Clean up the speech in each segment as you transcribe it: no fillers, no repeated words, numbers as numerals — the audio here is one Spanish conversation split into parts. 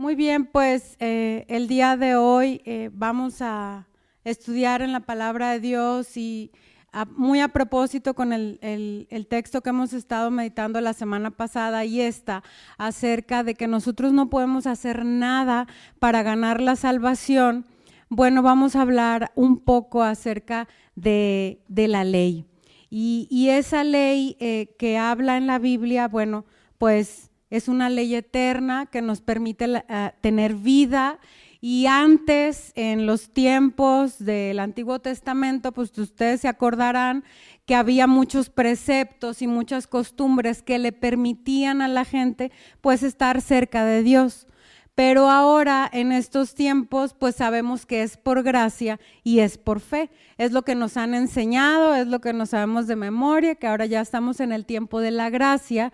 Muy bien, pues el día de hoy vamos a estudiar en la palabra de Dios y muy a propósito con el texto que hemos estado meditando la semana pasada y acerca de que nosotros no podemos hacer nada para ganar la salvación. Bueno, vamos a hablar un poco acerca de la ley y esa ley que habla en la Biblia, bueno, pues es una ley eterna que nos permite tener vida. Y antes, en los tiempos del Antiguo Testamento, pues ustedes se acordarán que había muchos preceptos y muchas costumbres que le permitían a la gente pues estar cerca de Dios. Pero ahora, en estos tiempos, pues sabemos que es por gracia y es por fe. Es lo que nos han enseñado, es lo que nos sabemos de memoria, que ahora ya estamos en el tiempo de la gracia.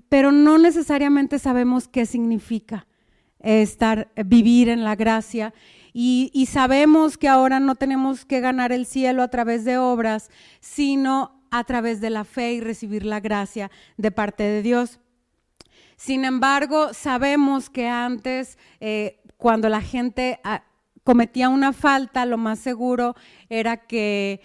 Pero no necesariamente sabemos qué significa vivir en la gracia y sabemos que ahora no tenemos que ganar el cielo a través de obras, sino a través de la fe y recibir la gracia de parte de Dios. Sin embargo, sabemos que antes, cuando la gente cometía una falta, lo más seguro era que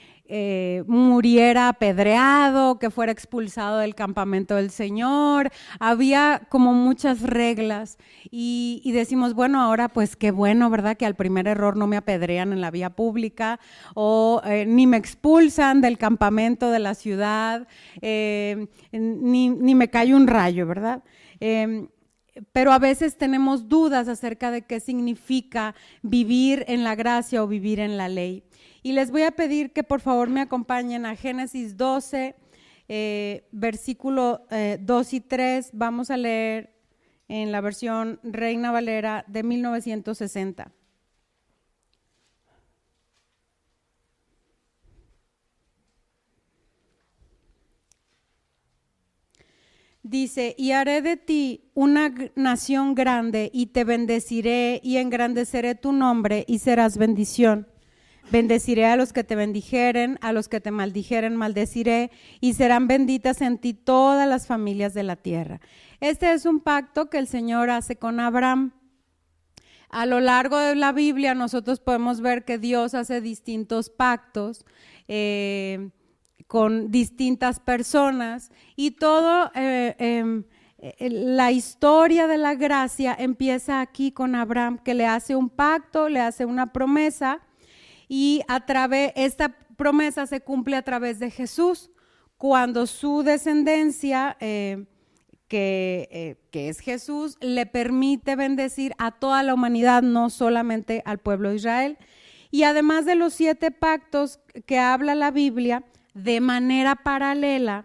muriera apedreado, que fuera expulsado del campamento del Señor. Había como muchas reglas y decimos, bueno, ahora pues qué bueno, ¿verdad? Que al primer error no me apedrean en la vía pública o ni me expulsan del campamento de la ciudad, ni me cae un rayo, ¿verdad? Pero a veces tenemos dudas acerca de qué significa vivir en la gracia o vivir en la ley. Y les voy a pedir que por favor me acompañen a Génesis 12, versículo 2 y 3. Vamos a leer en la versión Reina Valera de 1960. Dice, y haré de ti una nación grande y te bendeciré y engrandeceré tu nombre y serás bendición. Bendeciré a los que te bendijeren, a los que te maldijeren maldeciré y serán benditas en ti todas las familias de la tierra. Este es un pacto que el Señor hace con Abraham. A lo largo de la Biblia nosotros podemos ver que Dios hace distintos pactos con distintas personas y todo la historia de la gracia empieza aquí con Abraham, que le hace un pacto, le hace una promesa y esta promesa se cumple a través de Jesús, cuando su descendencia, que es Jesús, le permite bendecir a toda la humanidad, no solamente al pueblo de Israel. Y además de los 7 pactos que habla la Biblia, de manera paralela,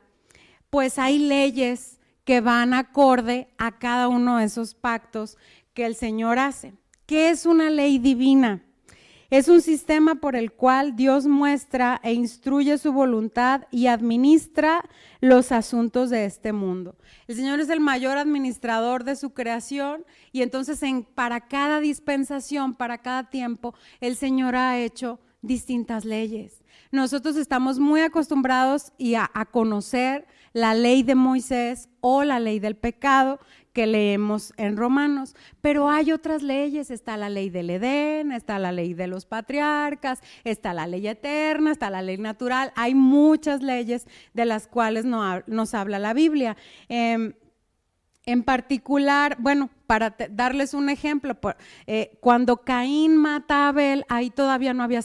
pues hay leyes que van acorde a cada uno de esos pactos que el Señor hace. ¿Qué es una ley divina? Es un sistema por el cual Dios muestra e instruye su voluntad y administra los asuntos de este mundo. El Señor es el mayor administrador de su creación y entonces para cada dispensación, para cada tiempo, el Señor ha hecho distintas leyes. Nosotros estamos muy acostumbrados a conocer la ley de Moisés o la ley del pecado que leemos en Romanos, pero hay otras leyes, está la ley del Edén, está la ley de los patriarcas, está la ley eterna, está la ley natural, hay muchas leyes de las cuales nos habla la Biblia. En particular, bueno, para darles un ejemplo, cuando Caín mata a Abel, ahí todavía no había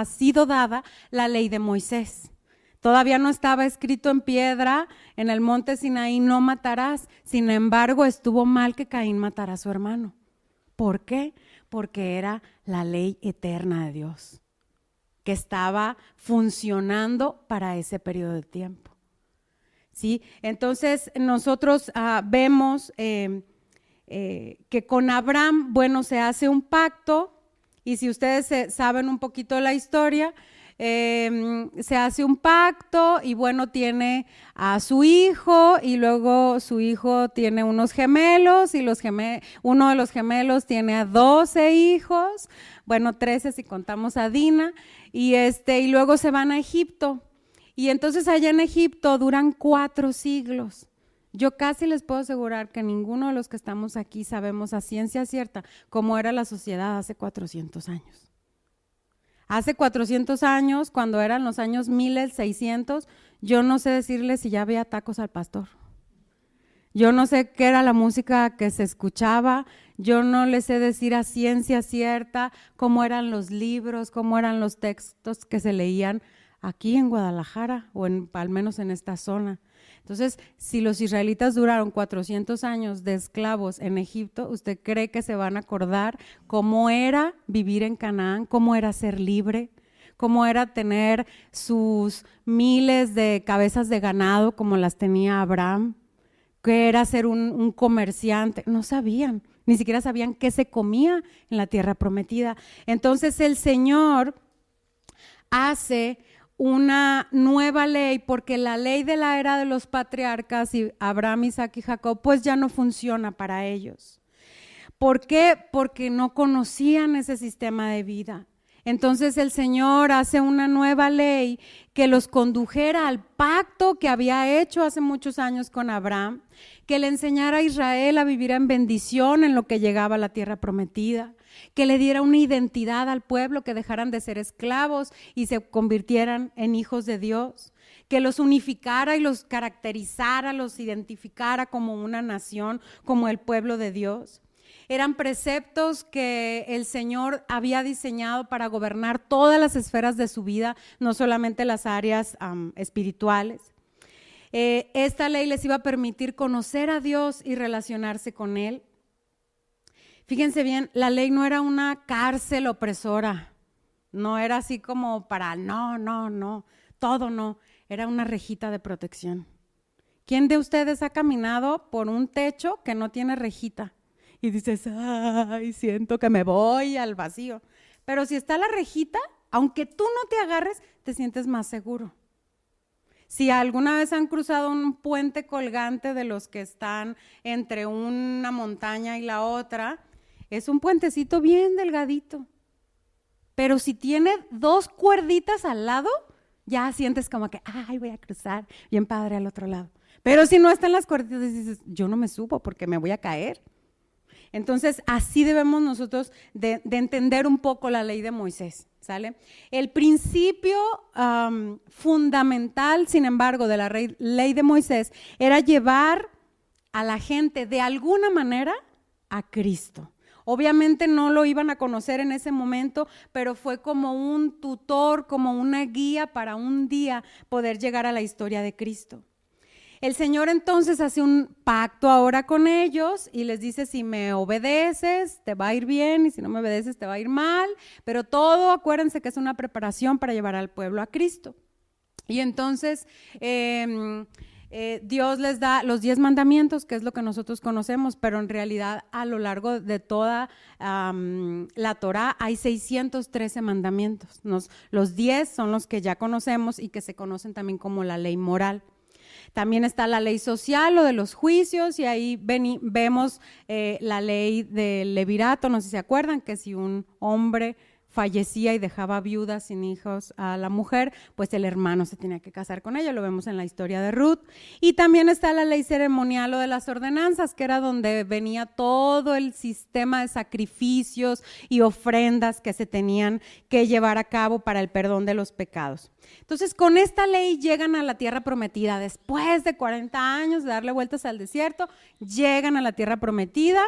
sido dada la ley de Moisés. Todavía no estaba escrito en piedra en el monte Sinaí, no matarás. Sin embargo, estuvo mal que Caín matara a su hermano. ¿Por qué? Porque era la ley eterna de Dios, que estaba funcionando para ese periodo de tiempo. ¿Sí? Entonces, nosotros vemos que con Abraham, bueno, se hace un pacto, y si ustedes saben un poquito la historia, se hace un pacto y bueno, tiene a su hijo y luego su hijo tiene unos gemelos y uno de los gemelos tiene a 12 hijos, bueno, 13 si contamos a Dina, y luego se van a Egipto. Y entonces allá en Egipto duran 4 siglos Yo casi les puedo asegurar que ninguno de los que estamos aquí sabemos a ciencia cierta cómo era la sociedad hace 400 años. Hace 400 años, cuando eran los años 1600, yo no sé decirles si ya había tacos al pastor. Yo no sé qué era la música que se escuchaba, yo no les sé decir a ciencia cierta cómo eran los libros, cómo eran los textos que se leían aquí en Guadalajara o al menos en esta zona. Entonces, si los israelitas duraron 400 años de esclavos en Egipto, ¿usted cree que se van a acordar cómo era vivir en Canaán, cómo era ser libre, cómo era tener sus miles de cabezas de ganado como las tenía Abraham? ¿Qué era ser un comerciante? No sabían, ni siquiera sabían qué se comía en la tierra prometida. Entonces el Señor hace una nueva ley, porque la ley de la era de los patriarcas, y Abraham, Isaac y Jacob, pues ya no funciona para ellos. ¿Por qué? Porque no conocían ese sistema de vida. Entonces el Señor hace una nueva ley que los condujera al pacto que había hecho hace muchos años con Abraham, que le enseñara a Israel a vivir en bendición en lo que llegaba a la tierra prometida, que le diera una identidad al pueblo, que dejaran de ser esclavos y se convirtieran en hijos de Dios, que los unificara y los caracterizara, los identificara como una nación, como el pueblo de Dios. Eran preceptos que el Señor había diseñado para gobernar todas las esferas de su vida, no solamente las áreas espirituales. Esta ley les iba a permitir conocer a Dios y relacionarse con Él. Fíjense bien, la ley no era una cárcel opresora, no era así como para todo no, era una rejita de protección. ¿Quién de ustedes ha caminado por un techo que no tiene rejita? Y dices, ay, siento que me voy al vacío. Pero si está la rejita, aunque tú no te agarres, te sientes más seguro. Si alguna vez han cruzado un puente colgante de los que están entre una montaña y la otra, es un puentecito bien delgadito. Pero si tiene dos cuerditas al lado, ya sientes como que, ay, voy a cruzar bien padre al otro lado. Pero si no están las cuerditas, dices, yo no me subo porque me voy a caer. Entonces, así debemos nosotros de entender un poco la ley de Moisés, ¿sale? El principio fundamental, sin embargo, de la ley de Moisés era llevar a la gente de alguna manera a Cristo. Obviamente no lo iban a conocer en ese momento, pero fue como un tutor, como una guía para un día poder llegar a la historia de Cristo. El Señor entonces hace un pacto ahora con ellos y les dice, si me obedeces te va a ir bien y si no me obedeces te va a ir mal, pero todo acuérdense que es una preparación para llevar al pueblo a Cristo. Y entonces Dios les da los 10 mandamientos, que es lo que nosotros conocemos, pero en realidad a lo largo de toda la Torá hay 613 mandamientos. Los 10 son los que ya conocemos y que se conocen también como la ley moral. También está la ley social o de los juicios y ahí vemos la ley del levirato, no sé si se acuerdan, que si un hombre fallecía y dejaba viuda sin hijos a la mujer, pues el hermano se tenía que casar con ella, lo vemos en la historia de Ruth. Y también está la ley ceremonial o de las ordenanzas, que era donde venía todo el sistema de sacrificios y ofrendas que se tenían que llevar a cabo para el perdón de los pecados. Entonces, con esta ley llegan a la tierra prometida. Después de 40 años de darle vueltas al desierto, llegan a la tierra prometida.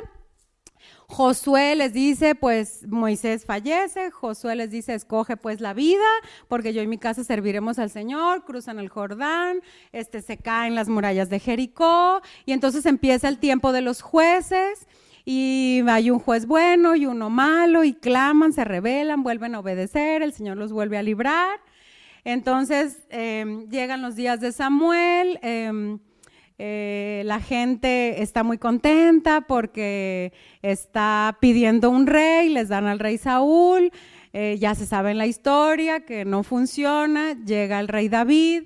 Josué les dice, pues Moisés fallece, Josué les dice, escoge pues la vida, porque yo y mi casa serviremos al Señor, cruzan el Jordán, se caen las murallas de Jericó, y entonces empieza el tiempo de los jueces, y hay un juez bueno y uno malo, y claman, se rebelan, vuelven a obedecer, el Señor los vuelve a librar. Entonces llegan los días de Samuel, la gente está muy contenta porque está pidiendo un rey, les dan al rey Saúl, ya se sabe en la historia que no funciona, llega el rey David,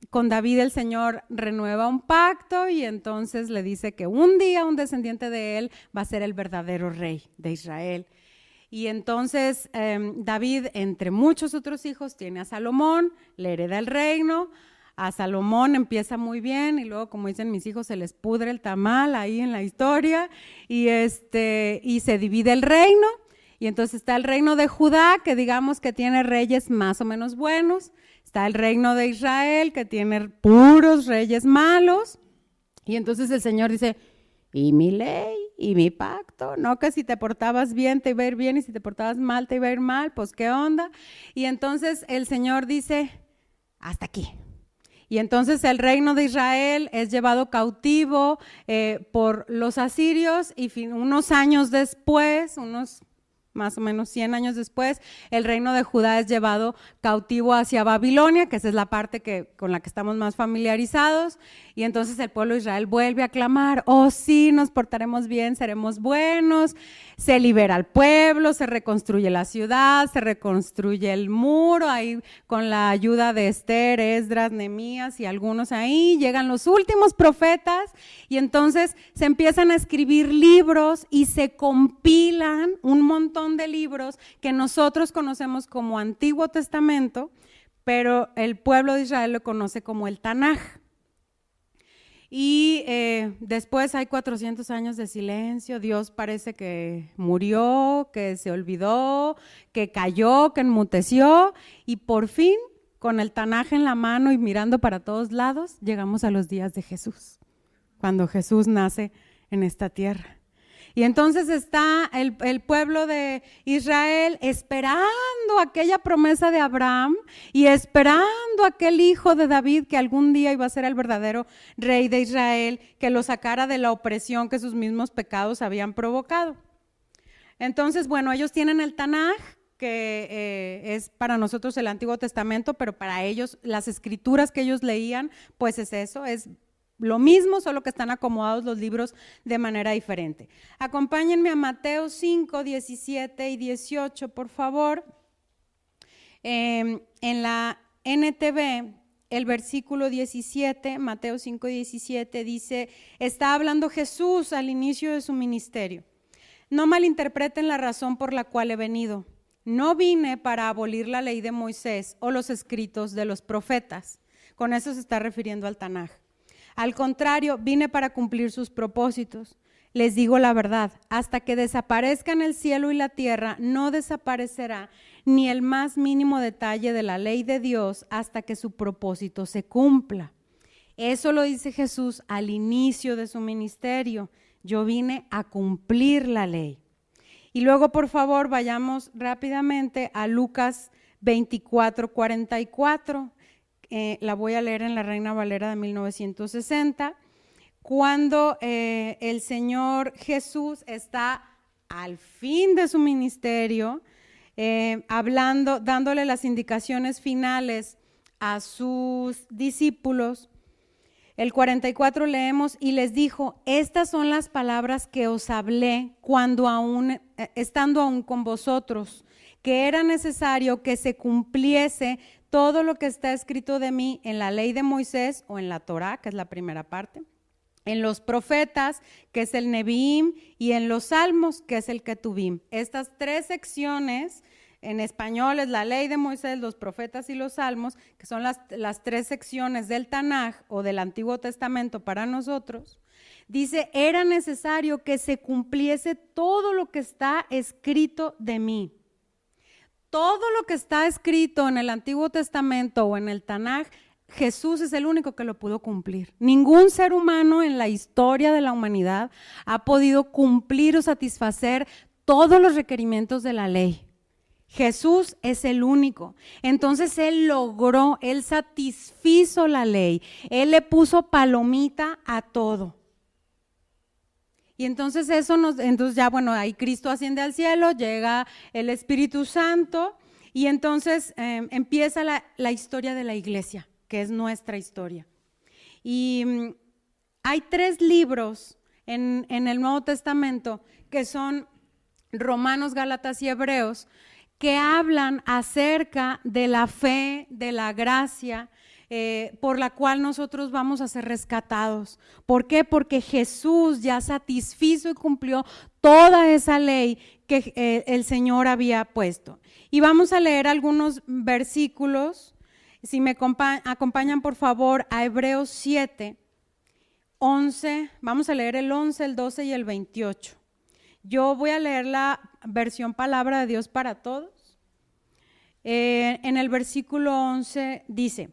con David el Señor renueva un pacto y entonces le dice que un día un descendiente de él va a ser el verdadero rey de Israel. Y entonces David, entre muchos otros hijos, tiene a Salomón, le hereda el reino. A Salomón empieza muy bien y luego, como dicen mis hijos, se les pudre el tamal ahí en la historia y se divide el reino. Y entonces está el reino de Judá, que digamos que tiene reyes más o menos buenos. Está el reino de Israel, que tiene puros reyes malos. Y entonces el Señor dice, ¿y mi ley? ¿Y mi pacto? No, que si te portabas bien te iba a ir bien y si te portabas mal te iba a ir mal, pues ¿qué onda? Y entonces el Señor dice, hasta aquí. Y entonces el reino de Israel es llevado cautivo por los asirios y unos años después, unos más o menos 100 años después, el reino de Judá es llevado cautivo hacia Babilonia, que esa es la parte con la que estamos más familiarizados, y entonces el pueblo de Israel vuelve a clamar, oh sí, nos portaremos bien, seremos buenos, se libera al pueblo, se reconstruye la ciudad, se reconstruye el muro, ahí con la ayuda de Esther, Esdras, Nehemías y algunos ahí, llegan los últimos profetas y entonces se empiezan a escribir libros y se compilan un montón de libros que nosotros conocemos como Antiguo Testamento, pero el pueblo de Israel lo conoce como el Tanaj. Y después hay 400 años de silencio, Dios parece que murió, que se olvidó, que cayó, que enmuteció y por fin con el Tanaj en la mano y mirando para todos lados, llegamos a los días de Jesús, cuando Jesús nace en esta tierra. Y entonces está el pueblo de Israel esperando aquella promesa de Abraham y esperando aquel hijo de David que algún día iba a ser el verdadero rey de Israel, que lo sacara de la opresión que sus mismos pecados habían provocado. Entonces, bueno, ellos tienen el Tanaj, que es para nosotros el Antiguo Testamento, pero para ellos las escrituras que ellos leían, pues es eso, es lo mismo, solo que están acomodados los libros de manera diferente. Acompáñenme a Mateo 5, 17 y 18, por favor. En la NTV, el versículo 17, Mateo 5, 17, dice, está hablando Jesús al inicio de su ministerio. No malinterpreten la razón por la cual he venido. No vine para abolir la ley de Moisés o los escritos de los profetas. Con eso se está refiriendo al Tanaj. Al contrario, vine para cumplir sus propósitos. Les digo la verdad, hasta que desaparezcan el cielo y la tierra, no desaparecerá ni el más mínimo detalle de la ley de Dios hasta que su propósito se cumpla. Eso lo dice Jesús al inicio de su ministerio. Yo vine a cumplir la ley. Y luego, por favor, vayamos rápidamente a Lucas 24, 44. La voy a leer en la Reina Valera de 1960, cuando el Señor Jesús está al fin de su ministerio, hablando, dándole las indicaciones finales a sus discípulos. El 44 leemos, y les dijo, estas son las palabras que os hablé estando aún con vosotros, que era necesario que se cumpliese todo lo que está escrito de mí en la ley de Moisés o en la Torá, que es la primera parte, en los profetas, que es el Neviim, y en los salmos, que es el Ketubim. Estas tres secciones, en español es la ley de Moisés, los profetas y los salmos, que son las tres secciones del Tanaj o del Antiguo Testamento para nosotros. Dice, era necesario que se cumpliese todo lo que está escrito de mí. Todo lo que está escrito en el Antiguo Testamento o en el Tanaj, Jesús es el único que lo pudo cumplir. Ningún ser humano en la historia de la humanidad ha podido cumplir o satisfacer todos los requerimientos de la ley. Jesús es el único. Entonces Él logró, Él satisfizo la ley. Él le puso palomita a todo. Y entonces entonces ya bueno, ahí Cristo asciende al cielo, llega el Espíritu Santo y entonces empieza la historia de la iglesia, que es nuestra historia. Y hay 3 libros en el Nuevo Testamento que son Romanos, Gálatas y Hebreos, que hablan acerca de la fe, de la gracia, por la cual nosotros vamos a ser rescatados. ¿Por qué? Porque Jesús ya satisfizo y cumplió toda esa ley que el Señor había puesto. Y vamos a leer algunos versículos. Si me acompañan por favor a Hebreos 7, 11, vamos a leer el 11, el 12 y el 28. Yo voy a leer la versión Palabra de Dios para Todos. En el versículo 11 dice: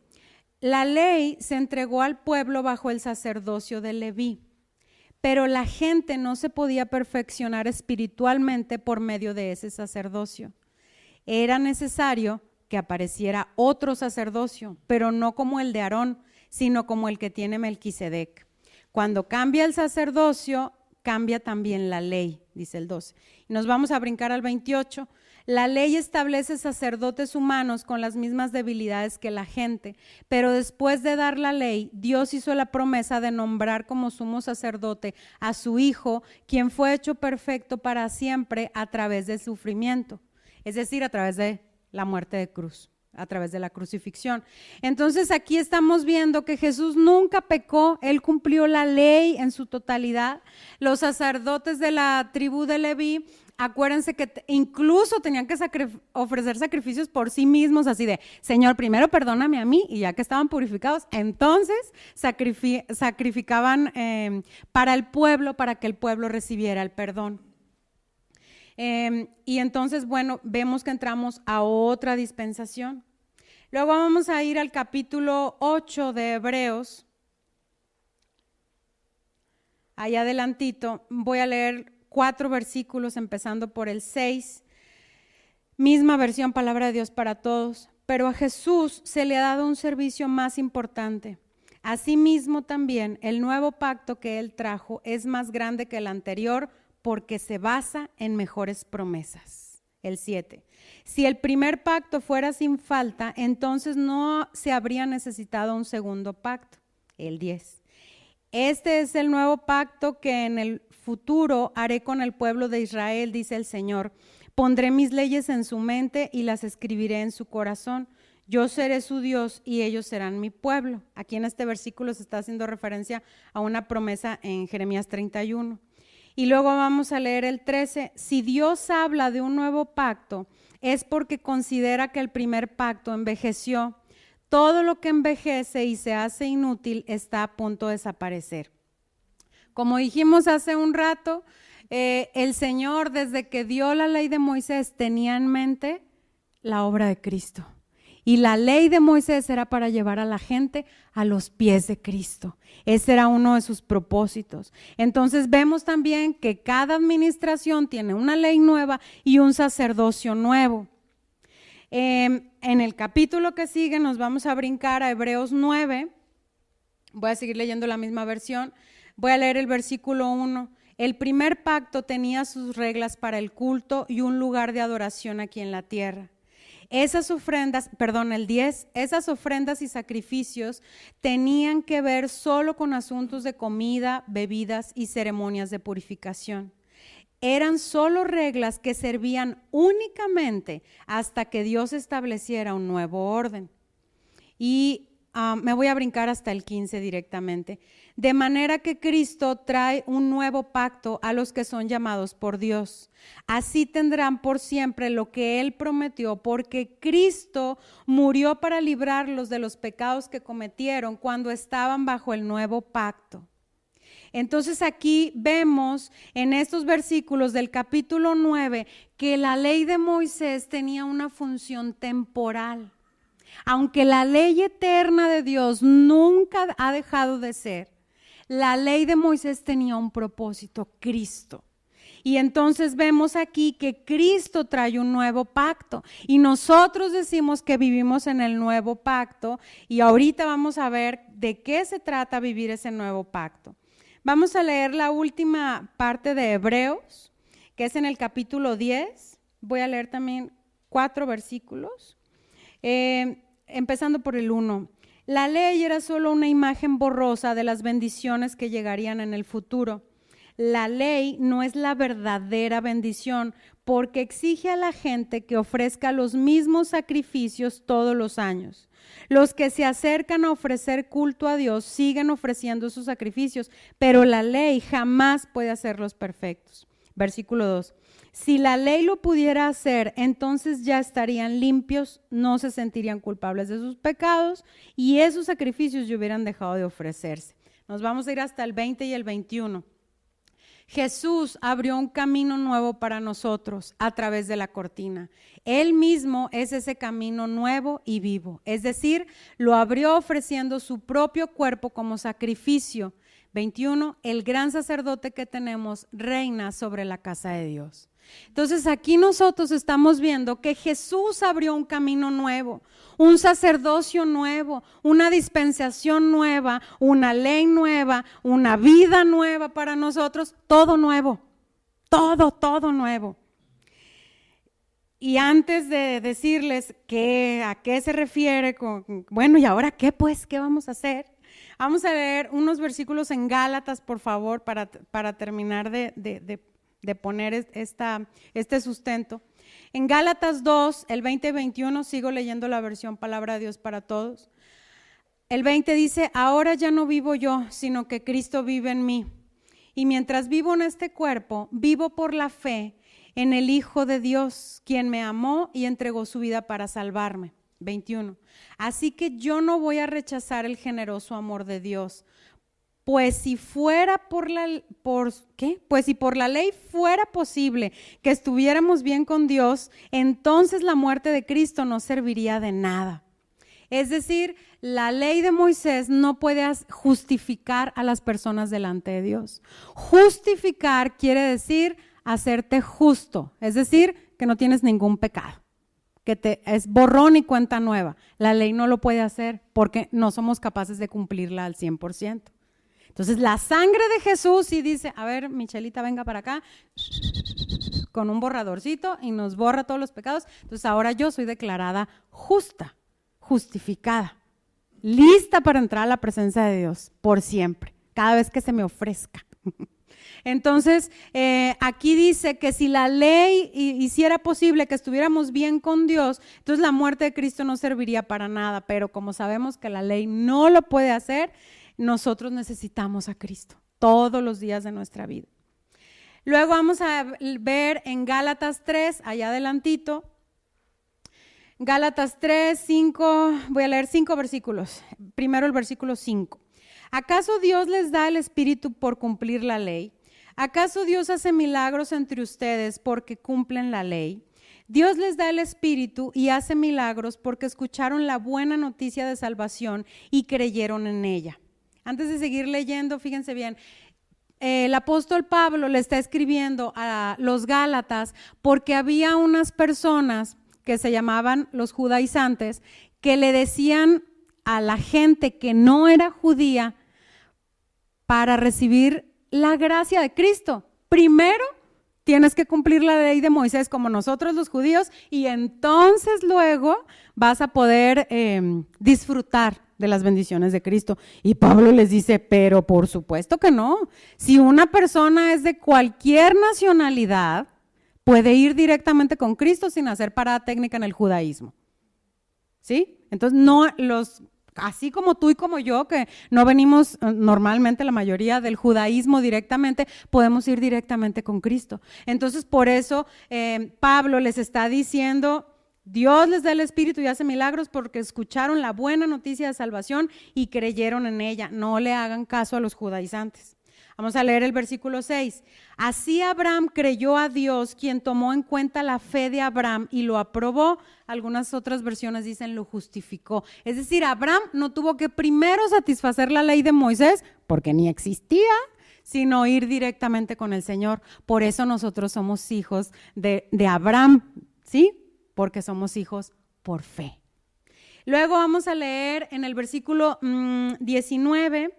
la ley se entregó al pueblo bajo el sacerdocio de Leví, pero la gente no se podía perfeccionar espiritualmente por medio de ese sacerdocio. Era necesario que apareciera otro sacerdocio, pero no como el de Aarón, sino como el que tiene Melquisedec. Cuando cambia el sacerdocio, cambia también la ley, dice el 12. Y nos vamos a brincar al 28. La ley establece sacerdotes humanos con las mismas debilidades que la gente, pero después de dar la ley, Dios hizo la promesa de nombrar como sumo sacerdote a su Hijo, quien fue hecho perfecto para siempre a través del sufrimiento, es decir, a través de la muerte de cruz, a través de la crucifixión. Entonces aquí estamos viendo que Jesús nunca pecó, Él cumplió la ley en su totalidad. Los sacerdotes de la tribu de Leví, acuérdense que incluso tenían que ofrecer sacrificios por sí mismos, así de, Señor, primero perdóname a mí, y ya que estaban purificados, entonces sacrificaban para el pueblo, para que el pueblo recibiera el perdón. Y entonces, bueno, vemos que entramos a otra dispensación. Luego vamos a ir al capítulo 8 de Hebreos. Ahí adelantito voy a leer 4 versículos, empezando por el 6. Misma versión, Palabra de Dios para Todos. Pero a Jesús se le ha dado un servicio más importante. Asimismo también el nuevo pacto que Él trajo es más grande que el anterior, porque se basa en mejores promesas. El 7. Si el primer pacto fuera sin falta, entonces no se habría necesitado un segundo pacto. El 10. Este es el nuevo pacto que en el futuro haré con el pueblo de Israel, dice el Señor. Pondré mis leyes en su mente y las escribiré en su corazón. Yo seré su Dios y ellos serán mi pueblo. Aquí en este versículo se está haciendo referencia a una promesa en Jeremías 31. Y luego vamos a leer el 13. Si Dios habla de un nuevo pacto, es porque considera que el primer pacto envejeció. Todo lo que envejece y se hace inútil está a punto de desaparecer. Como dijimos hace un rato, el Señor, desde que dio la ley de Moisés, tenía en mente la obra de Cristo. Y la ley de Moisés era para llevar a la gente a los pies de Cristo. Ese era uno de sus propósitos. Entonces vemos también que cada administración tiene una ley nueva y un sacerdocio nuevo. En el capítulo que sigue nos vamos a brincar a Hebreos 9. Voy a seguir leyendo la misma versión. Voy a leer el versículo 1. El primer pacto tenía sus reglas para el culto y un lugar de adoración aquí en la tierra. El 10, esas ofrendas y sacrificios tenían que ver solo con asuntos de comida, bebidas y ceremonias de purificación. Eran solo reglas que servían únicamente hasta que Dios estableciera un nuevo orden. Y me voy a brincar hasta el 15 directamente. De manera que Cristo trae un nuevo pacto a los que son llamados por Dios. Así tendrán por siempre lo que Él prometió, porque Cristo murió para librarlos de los pecados que cometieron cuando estaban bajo el nuevo pacto. Entonces aquí vemos en estos versículos del capítulo 9 que la ley de Moisés tenía una función temporal. Aunque la ley eterna de Dios nunca ha dejado de ser, la ley de Moisés tenía un propósito, Cristo. Y entonces vemos aquí que Cristo trae un nuevo pacto y nosotros decimos que vivimos en el nuevo pacto y ahorita vamos a ver de qué se trata vivir ese nuevo pacto. Vamos a leer la última parte de Hebreos, que es en el capítulo 10. Voy a leer también 4 versículos, empezando por el 1. La ley era solo una imagen borrosa de las bendiciones que llegarían en el futuro. La ley no es la verdadera bendición porque exige a la gente que ofrezca los mismos sacrificios todos los años. Los que se acercan a ofrecer culto a Dios siguen ofreciendo sus sacrificios, pero la ley jamás puede hacerlos perfectos. Versículo 2. Si la ley lo pudiera hacer, entonces ya estarían limpios, no se sentirían culpables de sus pecados y esos sacrificios ya hubieran dejado de ofrecerse. Nos vamos a ir hasta el 20 y el 21. Jesús abrió un camino nuevo para nosotros a través de la cortina. Él mismo es ese camino nuevo y vivo. Es decir, lo abrió ofreciendo su propio cuerpo como sacrificio. 21, el gran sacerdote que tenemos reina sobre la casa de Dios. Entonces aquí nosotros estamos viendo que Jesús abrió un camino nuevo, un sacerdocio nuevo, una dispensación nueva, una ley nueva, una vida nueva para nosotros, todo nuevo, todo nuevo. Y antes de decirles a qué se refiere, bueno, ¿y ahora qué pues? ¿Qué vamos a hacer? Vamos a leer unos versículos en Gálatas, por favor, para terminar de poner este sustento. En Gálatas 2, el 20 y 21, sigo leyendo la versión Palabra de Dios para Todos. El 20 dice, ahora ya no vivo yo, sino que Cristo vive en mí. Y mientras vivo en este cuerpo, vivo por la fe en el Hijo de Dios, quien me amó y entregó su vida para salvarme. 21. Así que yo no voy a rechazar el generoso amor de Dios, pues si por la ley fuera posible que estuviéramos bien con Dios, entonces la muerte de Cristo no serviría de nada. Es decir, la ley de Moisés no puede justificar a las personas delante de Dios. Justificar quiere decir hacerte justo, es decir, que no tienes ningún pecado, que es borrón y cuenta nueva. La ley no lo puede hacer porque no somos capaces de cumplirla al 100%. Entonces la sangre de Jesús sí dice, a ver, Michelita, venga para acá, con un borradorcito y nos borra todos los pecados. Entonces ahora yo soy declarada justa, justificada, lista para entrar a la presencia de Dios por siempre, cada vez que se me ofrezca. Entonces, aquí dice que si la ley hiciera posible que estuviéramos bien con Dios, entonces la muerte de Cristo no serviría para nada, pero como sabemos que la ley no lo puede hacer, nosotros necesitamos a Cristo todos los días de nuestra vida. Luego vamos a ver en Gálatas 3, allá adelantito, Gálatas 3, 5, voy a leer 5 versículos. Primero el versículo 5. ¿Acaso Dios les da el Espíritu por cumplir la ley? ¿Acaso Dios hace milagros entre ustedes porque cumplen la ley? Dios les da el Espíritu y hace milagros porque escucharon la buena noticia de salvación y creyeron en ella. Antes de seguir leyendo, fíjense bien, el apóstol Pablo le está escribiendo a los Gálatas porque había unas personas que se llamaban los judaizantes que le decían a la gente que no era judía para recibir la gracia de Cristo. Primero tienes que cumplir la ley de Moisés como nosotros los judíos y entonces luego vas a poder disfrutar de las bendiciones de Cristo. Y Pablo les dice, pero por supuesto que no. Si una persona es de cualquier nacionalidad, puede ir directamente con Cristo sin hacer parada técnica en el judaísmo. ¿Sí? Entonces, así como tú y como yo, que no venimos normalmente la mayoría del judaísmo directamente, podemos ir directamente con Cristo. Entonces, por eso Pablo les está diciendo, Dios les da el Espíritu y hace milagros porque escucharon la buena noticia de salvación y creyeron en ella. No le hagan caso a los judaizantes. Vamos a leer el versículo 6. Así Abraham creyó a Dios, quien tomó en cuenta la fe de Abraham y lo aprobó. Algunas otras versiones dicen lo justificó. Es decir, Abraham no tuvo que primero satisfacer la ley de Moisés, porque ni existía, sino ir directamente con el Señor. Por eso nosotros somos hijos de Abraham, ¿sí? Porque somos hijos por fe. Luego vamos a leer en el versículo 19.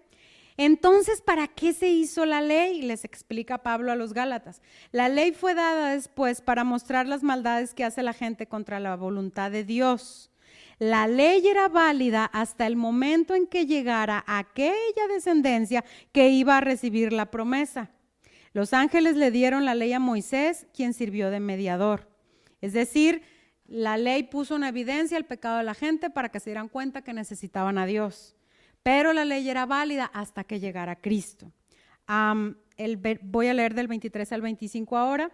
Entonces, ¿para qué se hizo la ley? Les explica Pablo a los Gálatas. La ley fue dada después para mostrar las maldades que hace la gente contra la voluntad de Dios. La ley era válida hasta el momento en que llegara aquella descendencia que iba a recibir la promesa. Los ángeles le dieron la ley a Moisés, quien sirvió de mediador. Es decir, la ley puso en evidencia el pecado de la gente para que se dieran cuenta que necesitaban a Dios. Pero la ley era válida hasta que llegara Cristo. voy a leer del 23 al 25 ahora.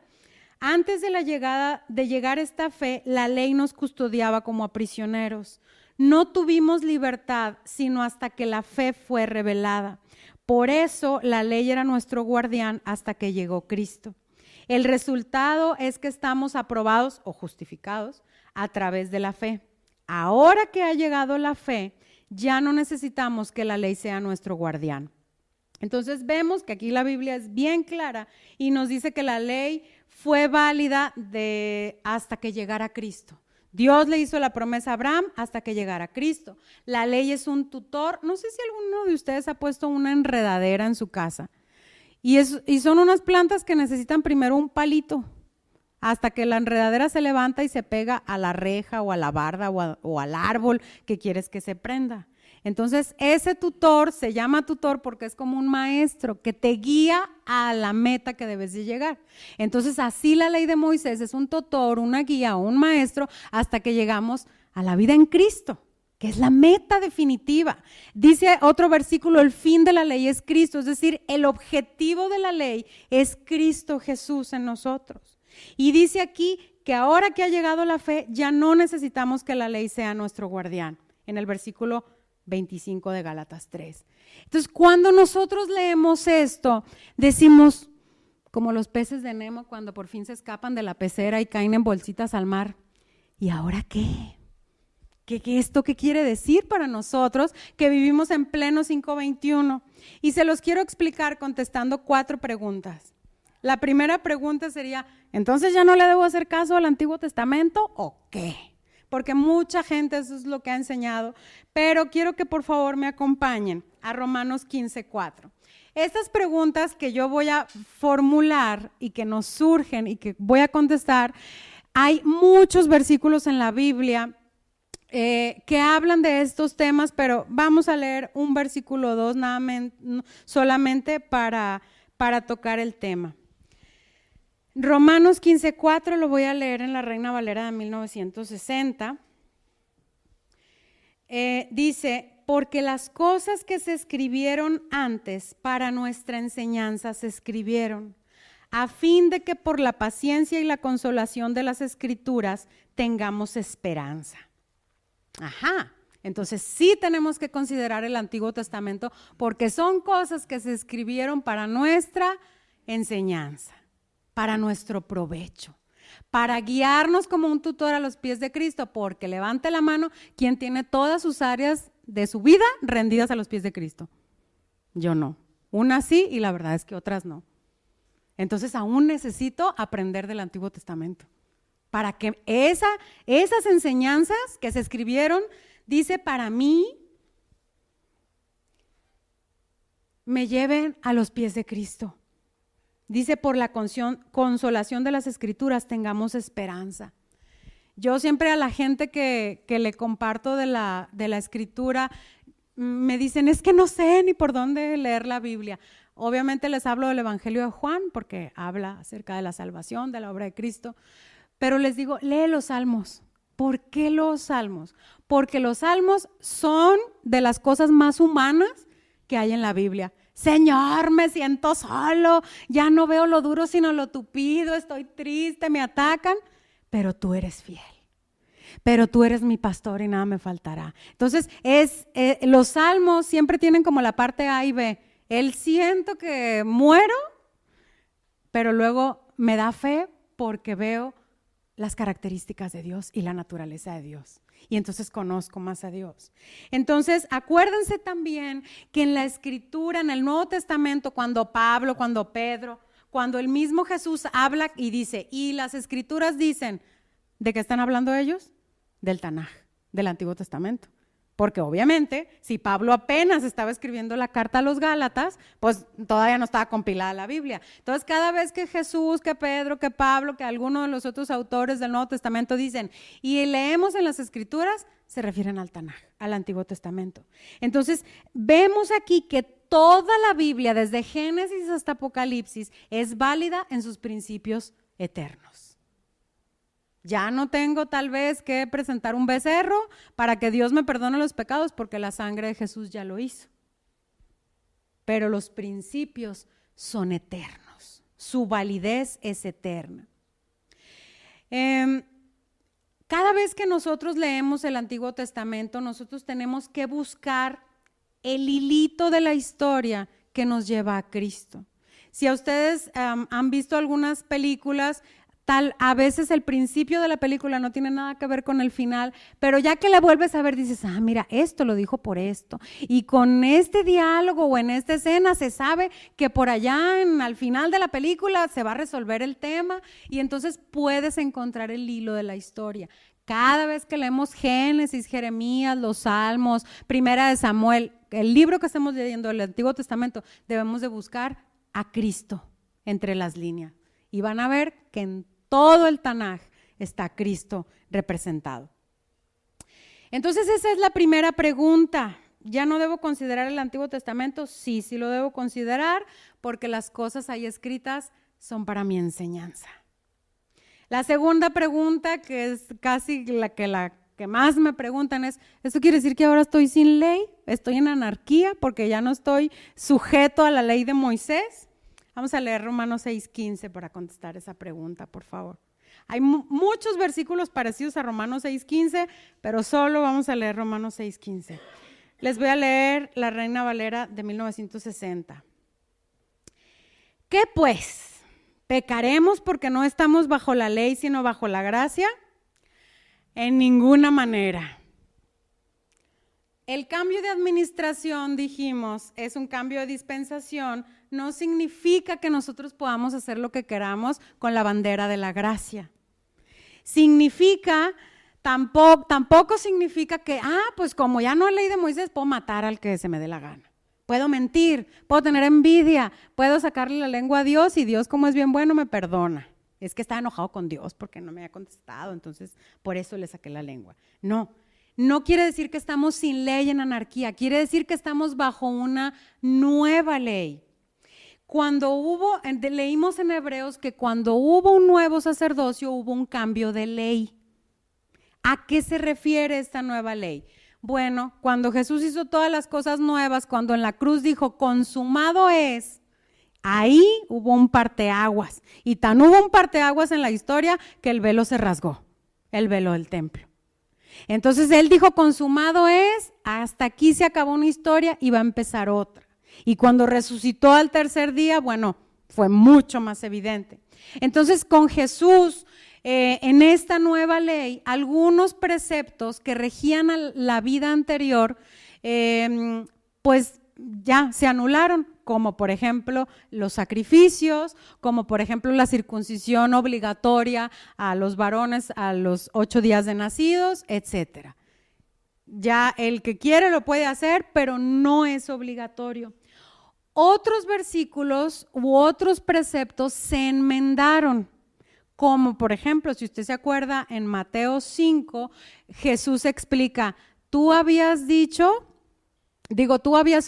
Antes de llegar esta fe, la ley nos custodiaba como a prisioneros. No tuvimos libertad sino hasta que la fe fue revelada. Por eso la ley era nuestro guardián hasta que llegó Cristo. El resultado es que estamos aprobados o justificados a través de la fe. Ahora que ha llegado la fe, ya no necesitamos que la ley sea nuestro guardián. Entonces vemos que aquí la Biblia es bien clara y nos dice que la ley fue válida hasta que llegara Cristo. Dios le hizo la promesa a Abraham hasta que llegara Cristo. La ley es un tutor. No sé si alguno de ustedes ha puesto una enredadera en su casa. Y son unas plantas que necesitan primero un palito hasta que la enredadera se levanta y se pega a la reja o a la barda o al árbol que quieres que se prenda. Entonces ese tutor se llama tutor porque es como un maestro que te guía a la meta que debes de llegar. Entonces así la ley de Moisés es un tutor, una guía o un maestro hasta que llegamos a la vida en Cristo, que es la meta definitiva. Dice otro versículo, el fin de la ley es Cristo, es decir, el objetivo de la ley es Cristo Jesús en nosotros. Y dice aquí que ahora que ha llegado la fe, ya no necesitamos que la ley sea nuestro guardián, en el versículo 25 de Gálatas 3. Entonces, cuando nosotros leemos esto, decimos, como los peces de Nemo cuando por fin se escapan de la pecera y caen en bolsitas al mar, ¿y ahora qué? ¿Esto qué quiere decir para nosotros que vivimos en pleno 5:21? Y se los quiero explicar contestando 4 preguntas. La primera pregunta sería, ¿entonces ya no le debo hacer caso al Antiguo Testamento o qué? Porque mucha gente eso es lo que ha enseñado, pero quiero que por favor me acompañen a Romanos 15:4. Estas preguntas que yo voy a formular y que nos surgen y que voy a contestar, hay muchos versículos en la Biblia que hablan de estos temas, pero vamos a leer un versículo 2 solamente para tocar el tema. Romanos 15:4 lo voy a leer en la Reina Valera de 1960. Dice, porque las cosas que se escribieron antes para nuestra enseñanza se escribieron, a fin de que por la paciencia y la consolación de las Escrituras tengamos esperanza. Ajá, entonces sí tenemos que considerar el Antiguo Testamento porque son cosas que se escribieron para nuestra enseñanza, para nuestro provecho, para guiarnos como un tutor a los pies de Cristo, porque levante la mano quien tiene todas sus áreas de su vida rendidas a los pies de Cristo. Yo no, unas sí y la verdad es que otras no. Entonces aún necesito aprender del Antiguo Testamento para que esas enseñanzas que se escribieron, dice, para mí, me lleven a los pies de Cristo. Dice, por la consolación de las Escrituras tengamos esperanza. Yo siempre a la gente que le comparto de la Escritura, me dicen, es que no sé ni por dónde leer la Biblia. Obviamente les hablo del Evangelio de Juan, porque habla acerca de la salvación, de la obra de Cristo, pero les digo, lee los Salmos. ¿Por qué los Salmos? Porque los Salmos son de las cosas más humanas que hay en la Biblia. Señor, me siento solo, ya no veo lo duro sino lo tupido, estoy triste, me atacan, pero tú eres fiel. Pero tú eres mi pastor y nada me faltará. Entonces, los Salmos siempre tienen como la parte A y B. Él siento que muero, pero luego me da fe porque veo las características de Dios y la naturaleza de Dios. Y entonces conozco más a Dios. Entonces, acuérdense también que en la Escritura, en el Nuevo Testamento, cuando Pablo, cuando Pedro, cuando el mismo Jesús habla y dice, y las Escrituras dicen, ¿de qué están hablando ellos? Del Tanaj, del Antiguo Testamento. Porque obviamente, si Pablo apenas estaba escribiendo la carta a los Gálatas, pues todavía no estaba compilada la Biblia. Entonces, cada vez que Jesús, que Pedro, que Pablo, que alguno de los otros autores del Nuevo Testamento dicen, y leemos en las Escrituras, se refieren al Tanaj, al Antiguo Testamento. Entonces, vemos aquí que toda la Biblia, desde Génesis hasta Apocalipsis, es válida en sus principios eternos. Ya no tengo tal vez que presentar un becerro para que Dios me perdone los pecados porque la sangre de Jesús ya lo hizo. Pero los principios son eternos. Su validez es eterna. Cada vez que nosotros leemos el Antiguo Testamento, nosotros tenemos que buscar el hilito de la historia que nos lleva a Cristo. Si a ustedes han visto algunas películas, a veces el principio de la película no tiene nada que ver con el final, pero ya que la vuelves a ver dices, mira, esto lo dijo por esto, y con este diálogo o en esta escena se sabe que por allá al final de la película se va a resolver el tema, y entonces puedes encontrar el hilo de la historia. Cada vez que leemos Génesis, Jeremías, los Salmos, Primera de Samuel, el libro que estamos leyendo del Antiguo Testamento, debemos de buscar a Cristo entre las líneas, y van a ver que en todo el Tanaj está Cristo representado. Entonces esa es la primera pregunta. ¿Ya no debo considerar el Antiguo Testamento? Sí, sí lo debo considerar, porque las cosas ahí escritas son para mi enseñanza. La segunda pregunta, que es casi la que más me preguntan, es, ¿esto quiere decir que ahora estoy sin ley? ¿Estoy en anarquía porque ya no estoy sujeto a la ley de Moisés? Vamos a leer Romanos 6:15 para contestar esa pregunta, por favor. Hay muchos versículos parecidos a Romanos 6:15, pero solo vamos a leer Romanos 6:15. Les voy a leer la Reina Valera de 1960. ¿Qué pues? ¿Pecaremos porque no estamos bajo la ley, sino bajo la gracia? En ninguna manera. El cambio de administración, dijimos, es un cambio de dispensación, no significa que nosotros podamos hacer lo que queramos con la bandera de la gracia. Tampoco significa que, pues como ya no hay ley de Moisés, puedo matar al que se me dé la gana. Puedo mentir, puedo tener envidia, puedo sacarle la lengua a Dios y Dios, como es bien bueno, me perdona. Es que estaba enojado con Dios porque no me había contestado, entonces por eso le saqué la lengua. No quiere decir que estamos sin ley en anarquía, quiere decir que estamos bajo una nueva ley. Leímos en Hebreos que cuando hubo un nuevo sacerdocio hubo un cambio de ley. ¿A qué se refiere esta nueva ley? Bueno, cuando Jesús hizo todas las cosas nuevas, cuando en la cruz dijo consumado es, ahí hubo un parteaguas. Y tan hubo un parteaguas en la historia que el velo se rasgó, el velo del templo. Entonces él dijo consumado es, hasta aquí se acabó una historia y va a empezar otra. Y cuando resucitó al tercer día, bueno, fue mucho más evidente. Entonces con Jesús, en esta nueva ley, algunos preceptos que regían a la vida anterior, pues ya se anularon, como por ejemplo los sacrificios, como por ejemplo la circuncisión obligatoria a los varones a los 8 días de nacidos, etcétera. Ya el que quiere lo puede hacer, pero no es obligatorio. Otros versículos u otros preceptos se enmendaron, como por ejemplo, si usted se acuerda, en Mateo 5, Jesús explica, tú habías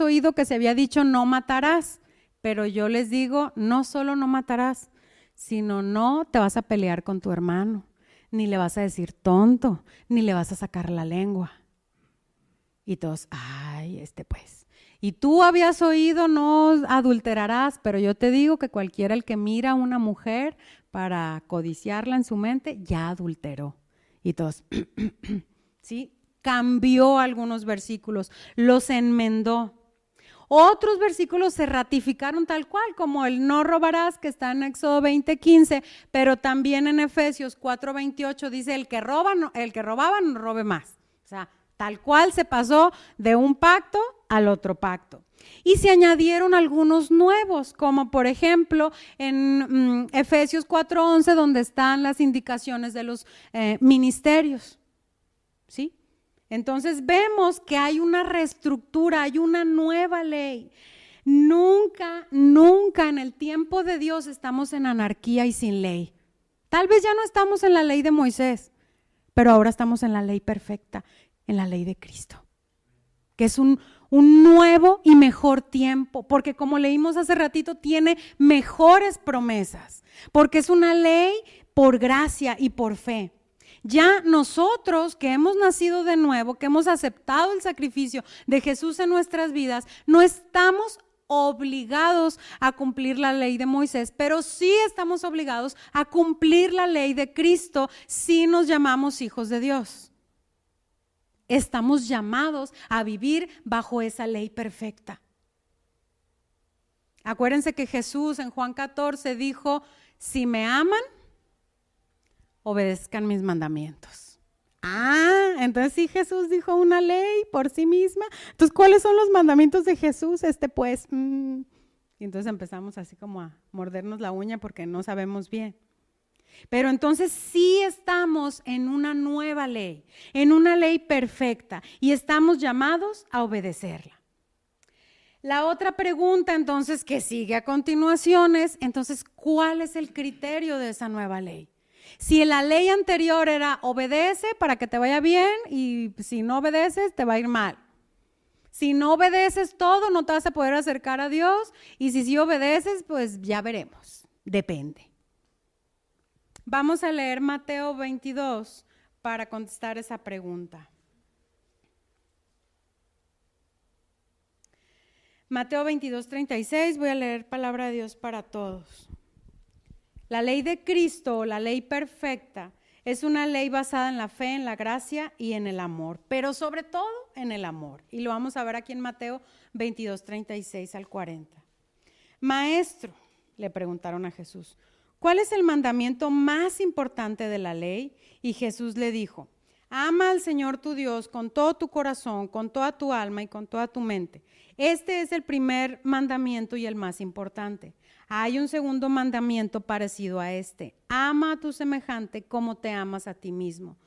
oído que se había dicho no matarás, pero yo les digo, no solo no matarás, sino no te vas a pelear con tu hermano, ni le vas a decir tonto, ni le vas a sacar la lengua. Y todos, pues. Y tú habías oído no adulterarás, pero yo te digo que cualquiera el que mira a una mujer para codiciarla en su mente, ya adulteró. Y todos, ¿sí? Cambió algunos versículos, los enmendó. Otros versículos se ratificaron tal cual, como el no robarás, que está en Éxodo 20:15, pero también en Efesios 4:28 dice, el que robaba no robe más. O sea, tal cual se pasó de un pacto al otro pacto. Y se añadieron algunos nuevos, como por ejemplo en Efesios 4:11, donde están las indicaciones de los ministerios, ¿sí? Entonces vemos que hay una reestructura, hay una nueva ley. Nunca en el tiempo de Dios estamos en anarquía y sin ley. Tal vez ya no estamos en la ley de Moisés, pero ahora estamos en la ley perfecta, en la ley de Cristo, que es un nuevo y mejor tiempo, porque como leímos hace ratito, tiene mejores promesas, porque es una ley por gracia y por fe. Ya nosotros que hemos nacido de nuevo, que hemos aceptado el sacrificio de Jesús en nuestras vidas, no estamos obligados a cumplir la ley de Moisés, pero sí estamos obligados a cumplir la ley de Cristo si nos llamamos hijos de Dios. Estamos llamados a vivir bajo esa ley perfecta. Acuérdense que Jesús en Juan 14 dijo, si me aman, obedezcan mis mandamientos. Entonces sí, Jesús dijo una ley por sí misma. Entonces, ¿cuáles son los mandamientos de Jesús? Y entonces empezamos así como a mordernos la uña porque no sabemos bien. Pero entonces sí estamos en una nueva ley, en una ley perfecta, y estamos llamados a obedecerla. La otra pregunta entonces que sigue a continuación es, entonces, ¿cuál es el criterio de esa nueva ley? Si la ley anterior era obedece para que te vaya bien y si no obedeces te va a ir mal. Si no obedeces todo no te vas a poder acercar a Dios y si sí obedeces pues ya veremos, depende. Vamos a leer Mateo 22 para contestar esa pregunta. Mateo 22, 36, voy a leer palabra de Dios para todos. La ley de Cristo, la ley perfecta, es una ley basada en la fe, en la gracia y en el amor, pero sobre todo en el amor. Y lo vamos a ver aquí en Mateo 22, 36 al 40. Maestro, le preguntaron a Jesús, ¿cuál es el mandamiento más importante de la ley? Y Jesús le dijo, ama al Señor tu Dios con todo tu corazón, con toda tu alma y con toda tu mente. Este es el primer mandamiento y el más importante. Hay un segundo mandamiento parecido a este. Ama a tu semejante como te amas a ti mismo.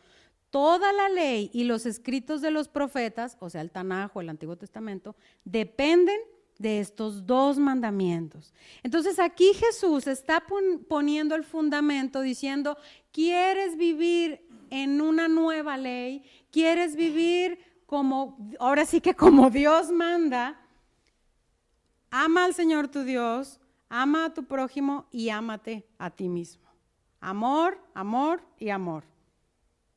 Toda la ley y los escritos de los profetas, o sea, el Tanaj o el Antiguo Testamento, dependen de estos dos mandamientos. Entonces aquí Jesús está poniendo el fundamento diciendo, ¿quieres vivir en una nueva ley? ¿Quieres vivir como, ahora sí que como Dios manda? Ama al Señor tu Dios, ama a tu prójimo y ámate a ti mismo. Amor, amor y amor.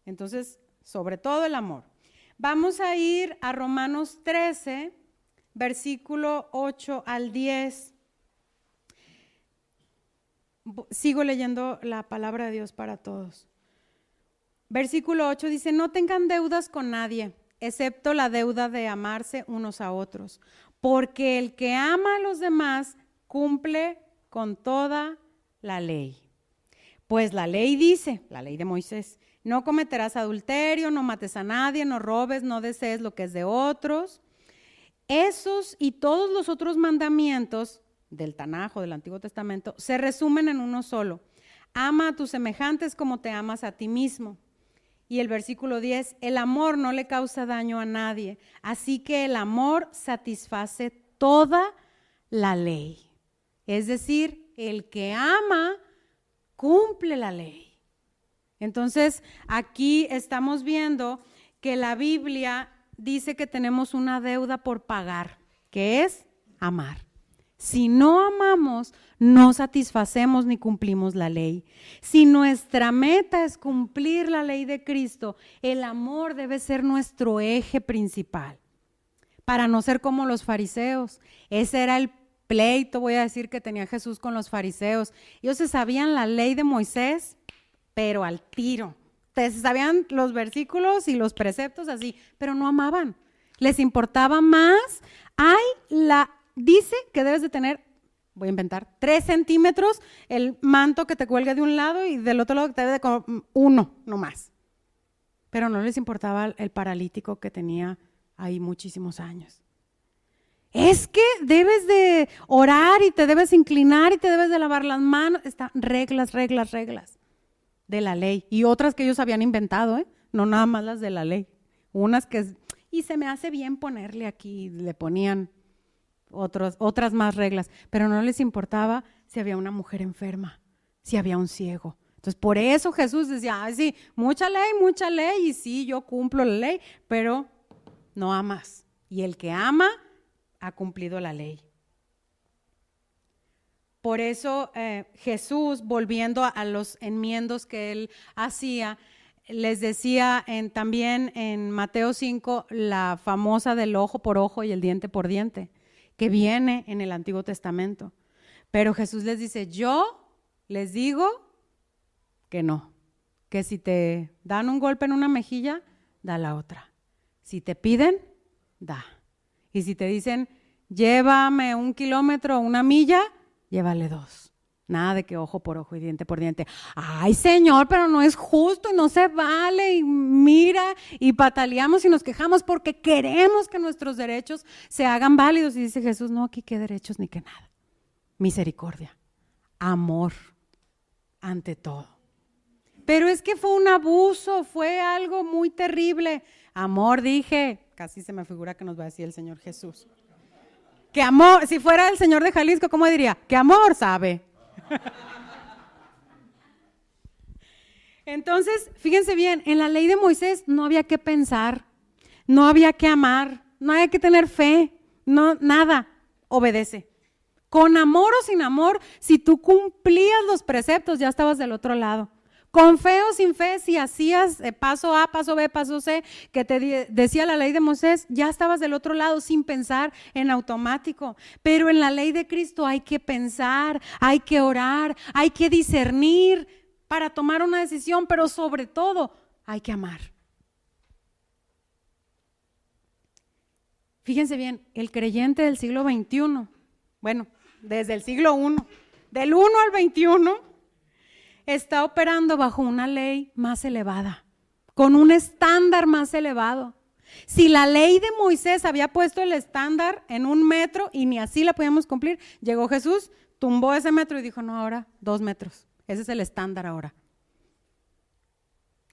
Entonces, sobre todo el amor. Vamos a ir a Romanos 13, versículo 8 al 10. Sigo leyendo la palabra de Dios para todos. Versículo 8 dice, no tengan deudas con nadie, excepto la deuda de amarse unos a otros, porque el que ama a los demás cumple con toda la ley. Pues la ley dice, la ley de Moisés, no cometerás adulterio, no mates a nadie, no robes, no desees lo que es de otros. Esos y todos los otros mandamientos del Tanaj o del Antiguo Testamento se resumen en uno solo. Ama a tus semejantes como te amas a ti mismo. Y el versículo 10, el amor no le causa daño a nadie, así que el amor satisface toda la ley. Es decir, el que ama cumple la ley. Entonces, aquí estamos viendo que la Biblia dice que tenemos una deuda por pagar, que es amar. Si no amamos, no satisfacemos ni cumplimos la ley. Si nuestra meta es cumplir la ley de Cristo, el amor debe ser nuestro eje principal. Para no ser como los fariseos. Ese era el pleito, voy a decir, que tenía Jesús con los fariseos. Ellos se sabían la ley de Moisés, pero al tiro. Se sabían los versículos y los preceptos así, pero no amaban. Les importaba más. Dice que debes de tener, voy a inventar, 3 centímetros el manto que te cuelgue de un lado y del otro lado que te debe de 1 nomás. Pero no les importaba el paralítico que tenía ahí muchísimos años. Es que debes de orar y te debes inclinar y te debes de lavar las manos. Están reglas de la ley. Y otras que ellos habían inventado, no nada más las de la ley. Unas que, y se me hace bien ponerle aquí, le ponían otras más reglas, pero no les importaba si había una mujer enferma, si había un ciego. Entonces, por eso Jesús decía, sí, mucha ley, y sí, yo cumplo la ley, pero no amas. Y el que ama ha cumplido la ley. Por eso Jesús, volviendo a los enmiendos que él hacía, les decía también en Mateo 5, la famosa del ojo por ojo y el diente por diente, que viene en el Antiguo Testamento. Pero Jesús les dice, yo les digo que no, que si te dan un golpe en una mejilla, da la otra. Si te piden, da. Y si te dicen, llévame 1 kilómetro o 1 milla, llévale 2. Nada de que ojo por ojo y diente por diente. Ay, Señor, pero no es justo y no se vale. Y mira, y pataleamos y nos quejamos porque queremos que nuestros derechos se hagan válidos. Y dice Jesús, no, aquí qué derechos ni qué nada. Misericordia, amor, ante todo. Pero es que fue un abuso, fue algo muy terrible. Amor, dije, casi se me figura que nos va a decir el Señor Jesús. Que amor, si fuera el Señor de Jalisco, ¿cómo diría? Que amor sabe. Entonces, fíjense bien, en la ley de Moisés no había que pensar, no había que amar, no había que tener fe, no, nada, obedece. Con amor o sin amor, si tú cumplías los preceptos, ya estabas del otro lado. Con fe o sin fe, si hacías paso A, paso B, paso C, que te decía la ley de Moisés, ya estabas del otro lado sin pensar, en automático. Pero en la ley de Cristo hay que pensar, hay que orar, hay que discernir para tomar una decisión, pero sobre todo hay que amar. Fíjense bien, el creyente del siglo XXI, bueno, desde el siglo I, del 1 al 21, está operando bajo una ley más elevada, con un estándar más elevado. Si la ley de Moisés había puesto el estándar en 1 metro y ni así la podíamos cumplir, llegó Jesús, tumbó ese metro y dijo, no, ahora 2 metros. Ese es el estándar ahora.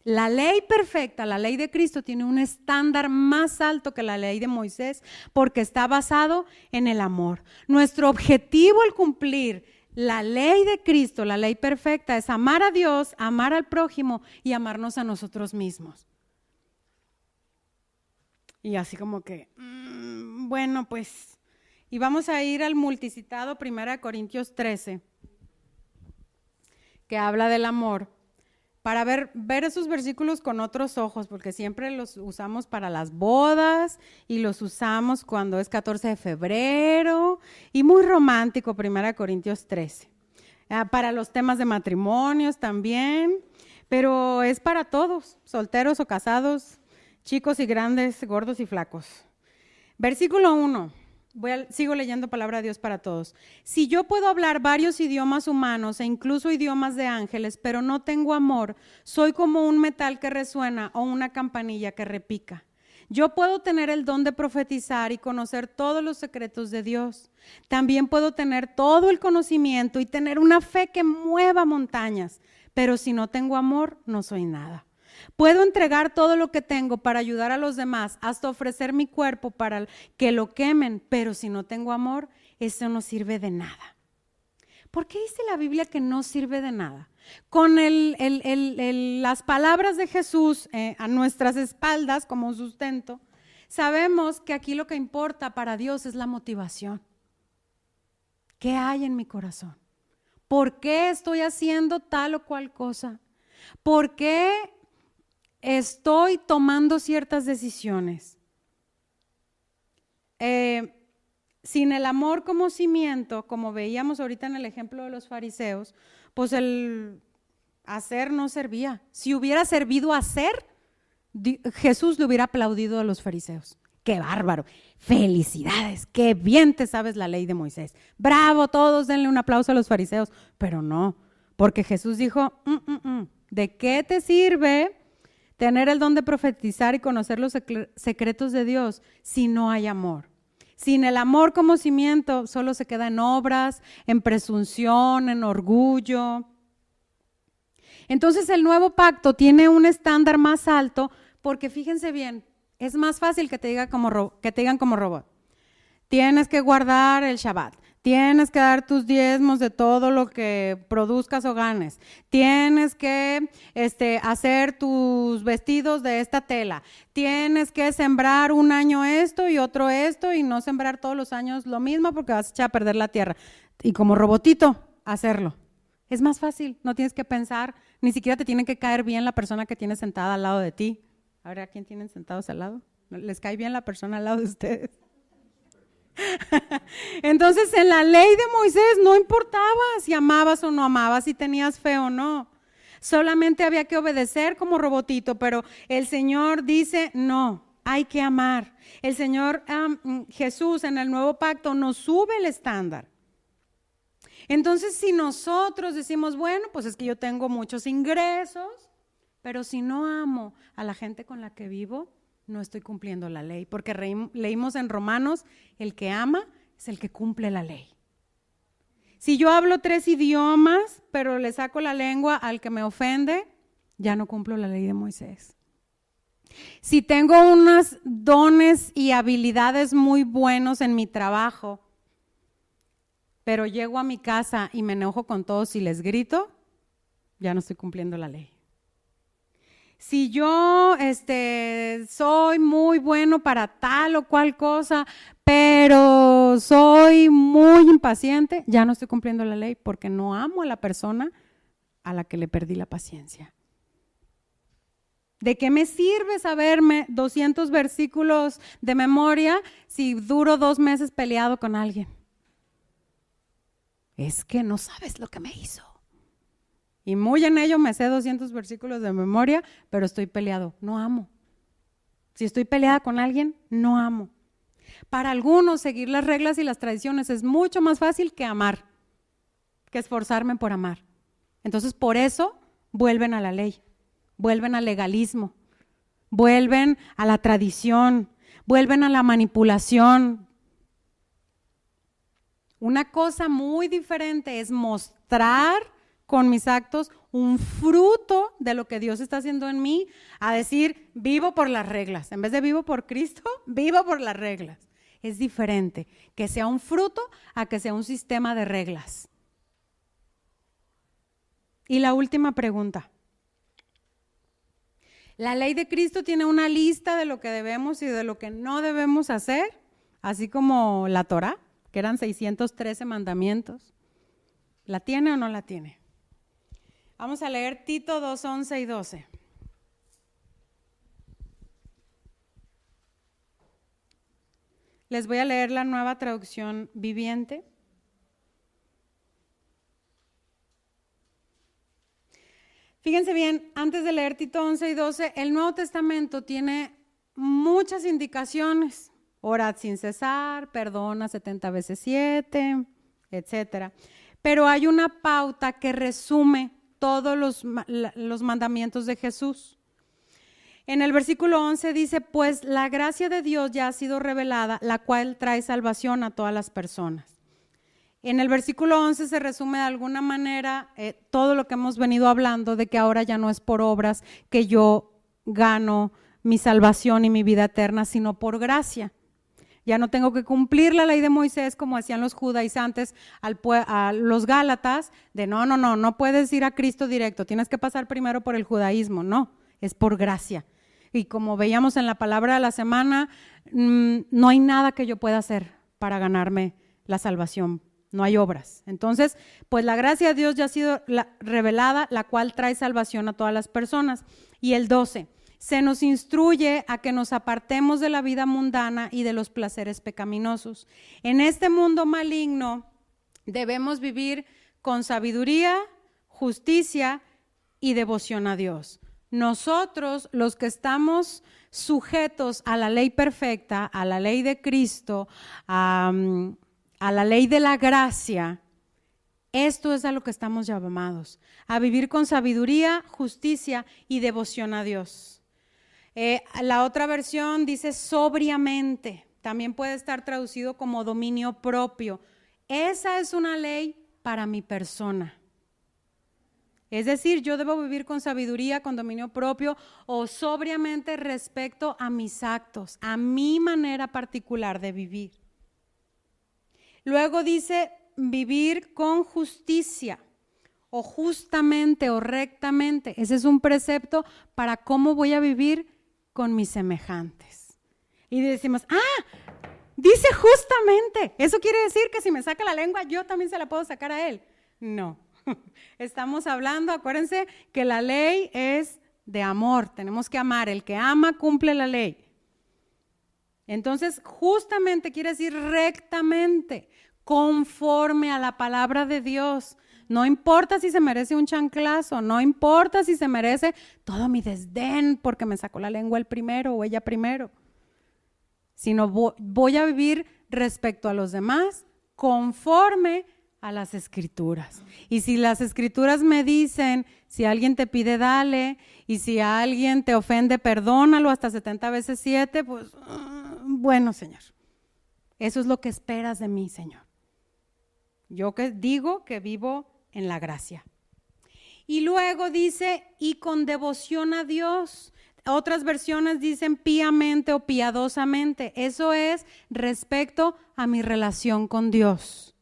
La ley perfecta, la ley de Cristo, tiene un estándar más alto que la ley de Moisés porque está basado en el amor. Nuestro objetivo al cumplir la ley de Cristo, la ley perfecta, es amar a Dios, amar al prójimo y amarnos a nosotros mismos. Y así como que, bueno, pues, y vamos a ir al multicitado 1 Corintios 13, que habla del amor, para ver esos versículos con otros ojos, porque siempre los usamos para las bodas y los usamos cuando es 14 de febrero y muy romántico 1 Corintios 13. Para los temas de matrimonios también, pero es para todos, solteros o casados, chicos y grandes, gordos y flacos. Versículo 1. Sigo leyendo palabra de Dios para todos. Si yo puedo hablar varios idiomas humanos e incluso idiomas de ángeles, pero no tengo amor, soy como un metal que resuena o una campanilla que repica. Yo puedo tener el don de profetizar y conocer todos los secretos de Dios. También puedo tener todo el conocimiento y tener una fe que mueva montañas, pero si no tengo amor, no soy nada. Puedo entregar todo lo que tengo para ayudar a los demás, hasta ofrecer mi cuerpo para que lo quemen, pero si no tengo amor, eso no sirve de nada. ¿Por qué dice la Biblia que no sirve de nada? Con las palabras de Jesús a nuestras espaldas como sustento, sabemos que aquí lo que importa para Dios es la motivación. ¿Qué hay en mi corazón? ¿Por qué estoy haciendo tal o cual cosa? ¿Por qué estoy tomando ciertas decisiones? Sin el amor como cimiento, como veíamos ahorita en el ejemplo de los fariseos, pues el hacer no servía. Si hubiera servido hacer, Jesús le hubiera aplaudido a los fariseos. ¡Qué bárbaro! ¡Felicidades! ¡Qué bien te sabes la ley de Moisés! ¡Bravo! Todos denle un aplauso a los fariseos. Pero no, porque Jesús dijo, ¿de qué te sirve tener el don de profetizar y conocer los secretos de Dios si no hay amor? Sin el amor como cimiento, solo se queda en obras, en presunción, en orgullo. Entonces el nuevo pacto tiene un estándar más alto porque fíjense bien, es más fácil que te digan como robot. Tienes que guardar el Shabbat. Tienes que dar tus diezmos de todo lo que produzcas o ganes. Tienes que hacer tus vestidos de esta tela. Tienes que sembrar un año esto y otro esto y no sembrar todos los años lo mismo porque vas a echar a perder la tierra. Y como robotito, hacerlo. Es más fácil, no tienes que pensar, ni siquiera te tiene que caer bien la persona que tienes sentada al lado de ti. A ver, ¿a quién tienen sentados al lado? ¿Les cae bien la persona al lado de ustedes? Entonces, en la ley de Moisés no importaba si amabas o no amabas, si tenías fe o no. Solamente había que obedecer como robotito, pero el Señor dice, no, hay que amar. El Señor Jesús en el nuevo pacto nos sube el estándar. Entonces, si nosotros decimos, bueno, pues es que yo tengo muchos ingresos, pero si no amo a la gente con la que vivo, no estoy cumpliendo la ley, porque leímos en Romanos, el que ama es el que cumple la ley. Si yo hablo 3 idiomas, pero le saco la lengua al que me ofende, ya no cumplo la ley de Moisés. Si tengo unos dones y habilidades muy buenos en mi trabajo, pero llego a mi casa y me enojo con todos y les grito, ya no estoy cumpliendo la ley. Si yo soy muy bueno para tal o cual cosa, pero soy muy impaciente, ya no estoy cumpliendo la ley porque no amo a la persona a la que le perdí la paciencia. ¿De qué me sirve saberme 200 versículos de memoria si duro 2 meses peleado con alguien? Es que no sabes lo que me hizo. Y muy en ello me sé 200 versículos de memoria, pero estoy peleado, no amo. Si estoy peleada con alguien, no amo. Para algunos seguir las reglas y las tradiciones es mucho más fácil que amar, que esforzarme por amar. Entonces por eso vuelven a la ley, vuelven al legalismo, vuelven a la tradición, vuelven a la manipulación. Una cosa muy diferente es mostrar con mis actos un fruto de lo que Dios está haciendo en mí, a decir, vivo por las reglas. En vez de vivo por Cristo, vivo por las reglas. Es diferente que sea un fruto a que sea un sistema de reglas. Y la última pregunta. La ley de Cristo tiene una lista de lo que debemos y de lo que no debemos hacer, así como la Torá, que eran 613 mandamientos. ¿La tiene o no la tiene? Vamos a leer Tito 2, 11 y 12. Les voy a leer la Nueva Traducción Viviente. Fíjense bien, antes de leer Tito 11 y 12, el Nuevo Testamento tiene muchas indicaciones. Orad sin cesar, perdona 70 veces 7, etcétera. Pero hay una pauta que resume todos los mandamientos de Jesús. En el versículo 11 dice, pues la gracia de Dios ya ha sido revelada, la cual trae salvación a todas las personas. En el versículo 11 se resume de alguna manera todo lo que hemos venido hablando, de que ahora ya no es por obras que yo gano mi salvación y mi vida eterna, sino por gracia. Ya no tengo que cumplir la ley de Moisés como hacían los judaizantes a los gálatas, de no puedes ir a Cristo directo, tienes que pasar primero por el judaísmo. No, es por gracia. Y como veíamos en la palabra de la semana, no hay nada que yo pueda hacer para ganarme la salvación, no hay obras. Entonces, pues la gracia de Dios ya ha sido revelada, la cual trae salvación a todas las personas. Y el 12. Se nos instruye a que nos apartemos de la vida mundana y de los placeres pecaminosos. En este mundo maligno debemos vivir con sabiduría, justicia y devoción a Dios. Nosotros, los que estamos sujetos a la ley perfecta, a la ley de Cristo, a la ley de la gracia, esto es a lo que estamos llamados, a vivir con sabiduría, justicia y devoción a Dios. La otra versión dice sobriamente, también puede estar traducido como dominio propio. Esa es una ley para mi persona. Es decir, yo debo vivir con sabiduría, con dominio propio o sobriamente respecto a mis actos, a mi manera particular de vivir. Luego dice vivir con justicia o justamente o rectamente. Ese es un precepto para cómo voy a vivir con mis semejantes. Y decimos, dice justamente. Eso quiere decir que si me saca la lengua, yo también se la puedo sacar a él. No, estamos hablando, acuérdense que la ley es de amor, tenemos que amar. El que ama cumple la ley. Entonces, justamente quiere decir rectamente, conforme a la palabra de Dios. No importa si se merece un chanclazo, no importa si se merece todo mi desdén porque me sacó la lengua el primero o ella primero, sino voy a vivir respecto a los demás conforme a las Escrituras. Y si las Escrituras me dicen, si alguien te pide, dale, y si alguien te ofende, perdónalo hasta 70 veces 7, pues bueno, Señor, eso es lo que esperas de mí, Señor. Yo que digo que vivo en la gracia. Y luego dice, y con devoción a Dios. Otras versiones dicen piamente o piadosamente. Eso es respecto a mi relación con Dios.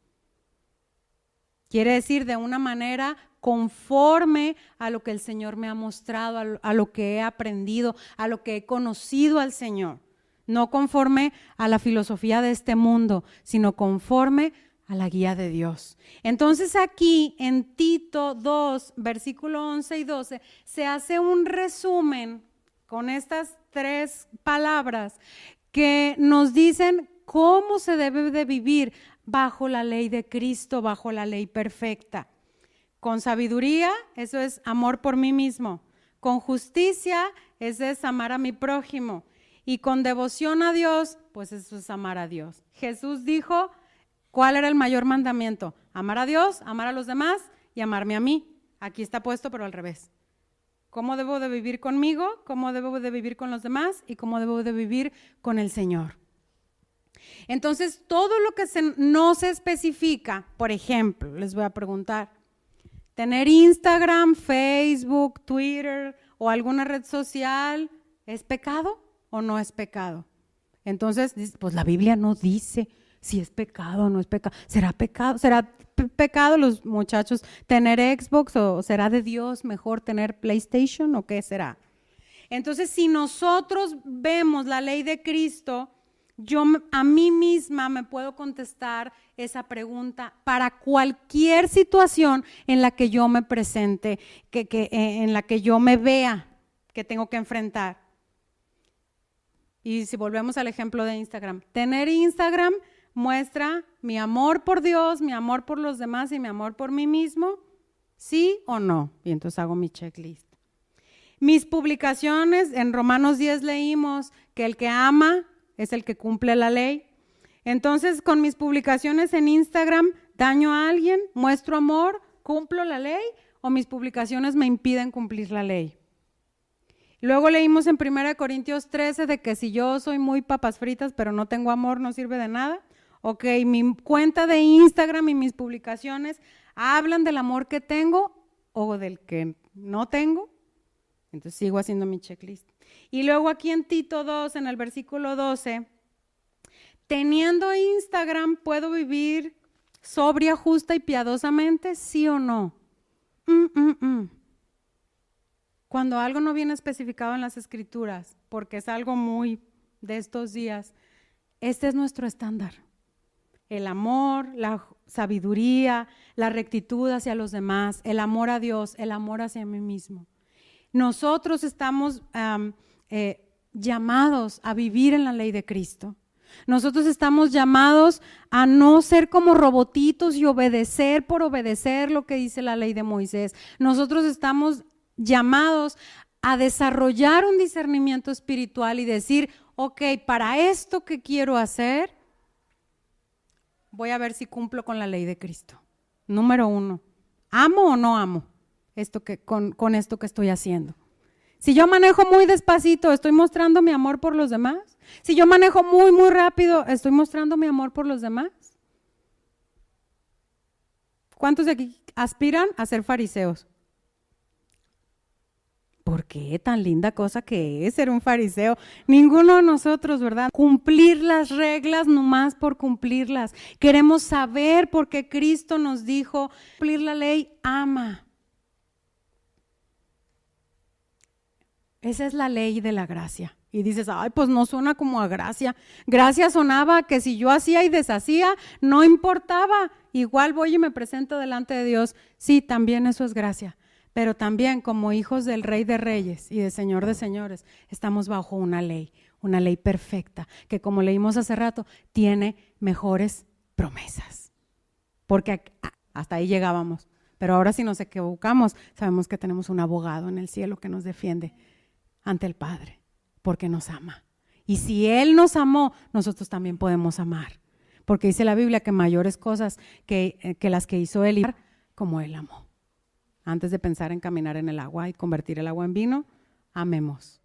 Quiere decir de una manera conforme a lo que el Señor me ha mostrado, a lo que he aprendido, a lo que he conocido al Señor. No conforme a la filosofía de este mundo, sino conforme a la guía de Dios. Entonces aquí en Tito 2, versículo 11 y 12, se hace un resumen con estas 3 palabras que nos dicen cómo se debe de vivir bajo la ley de Cristo, bajo la ley perfecta. Con sabiduría, eso es amor por mí mismo. Con justicia, eso es amar a mi prójimo. Y con devoción a Dios, pues eso es amar a Dios. Jesús dijo, ¿cuál era el mayor mandamiento? Amar a Dios, amar a los demás y amarme a mí. Aquí está puesto, pero al revés. ¿Cómo debo de vivir conmigo? ¿Cómo debo de vivir con los demás? ¿Y cómo debo de vivir con el Señor? Entonces, todo lo que no se especifica, por ejemplo, les voy a preguntar, ¿tener Instagram, Facebook, Twitter o alguna red social es pecado o no es pecado? Entonces, pues la Biblia no dice si es pecado o no es pecado. ¿Será pecado? ¿Será pecado los muchachos tener Xbox o será de Dios mejor tener PlayStation o qué será? Entonces, si nosotros vemos la ley de Cristo, yo a mí misma me puedo contestar esa pregunta para cualquier situación en la que yo me presente, en la que yo me vea que tengo que enfrentar. Y si volvemos al ejemplo de Instagram, tener Instagram muestra mi amor por Dios, mi amor por los demás y mi amor por mí mismo, ¿sí o no? Y entonces hago mi checklist. Mis publicaciones, en Romanos 10 leímos que el que ama es el que cumple la ley. Entonces, con mis publicaciones en Instagram, ¿daño a alguien? ¿Muestro amor? ¿Cumplo la ley? ¿O mis publicaciones me impiden cumplir la ley? Luego leímos en 1 Corintios 13 de que si yo soy muy papas fritas, pero no tengo amor, no sirve de nada. Ok, mi cuenta de Instagram y mis publicaciones hablan del amor que tengo o del que no tengo. Entonces sigo haciendo mi checklist. Y luego aquí en Tito 2, en el versículo 12, teniendo Instagram, ¿puedo vivir sobria, justa y piadosamente? ¿Sí o no? Cuando algo no viene especificado en las Escrituras, porque es algo muy de estos días, este es nuestro estándar. El amor, la sabiduría, la rectitud hacia los demás, el amor a Dios, el amor hacia mí mismo. Nosotros estamos llamados a vivir en la ley de Cristo. Nosotros estamos llamados a no ser como robotitos y obedecer por obedecer lo que dice la ley de Moisés. Nosotros estamos llamados a desarrollar un discernimiento espiritual y decir, ok, para esto que quiero hacer, voy a ver si cumplo con la ley de Cristo. Número 1, ¿amo o no amo con esto que estoy haciendo? Si yo manejo muy despacito, ¿estoy mostrando mi amor por los demás? Si yo manejo muy, muy rápido, ¿estoy mostrando mi amor por los demás? ¿Cuántos de aquí aspiran a ser fariseos? ¿Por qué? Tan linda cosa que es ser un fariseo. Ninguno de nosotros, ¿verdad? Cumplir las reglas nomás por cumplirlas. Queremos saber por qué Cristo nos dijo, cumplir la ley, ama. Esa es la ley de la gracia. Y dices, ay, pues no suena como a gracia. Gracia sonaba que si yo hacía y deshacía, no importaba. Igual voy y me presento delante de Dios. Sí, también eso es gracia. Pero también como hijos del Rey de Reyes y del Señor de Señores, estamos bajo una ley una ley perfecta, que como leímos hace rato, tiene mejores promesas. Porque hasta ahí llegábamos. Pero ahora si nos equivocamos, sabemos que tenemos un abogado en el cielo que nos defiende ante el Padre, porque nos ama. Y si Él nos amó, nosotros también podemos amar. Porque dice la Biblia que mayores cosas que las que hizo Él, como Él amó. Antes de pensar en caminar en el agua y convertir el agua en vino, amemos.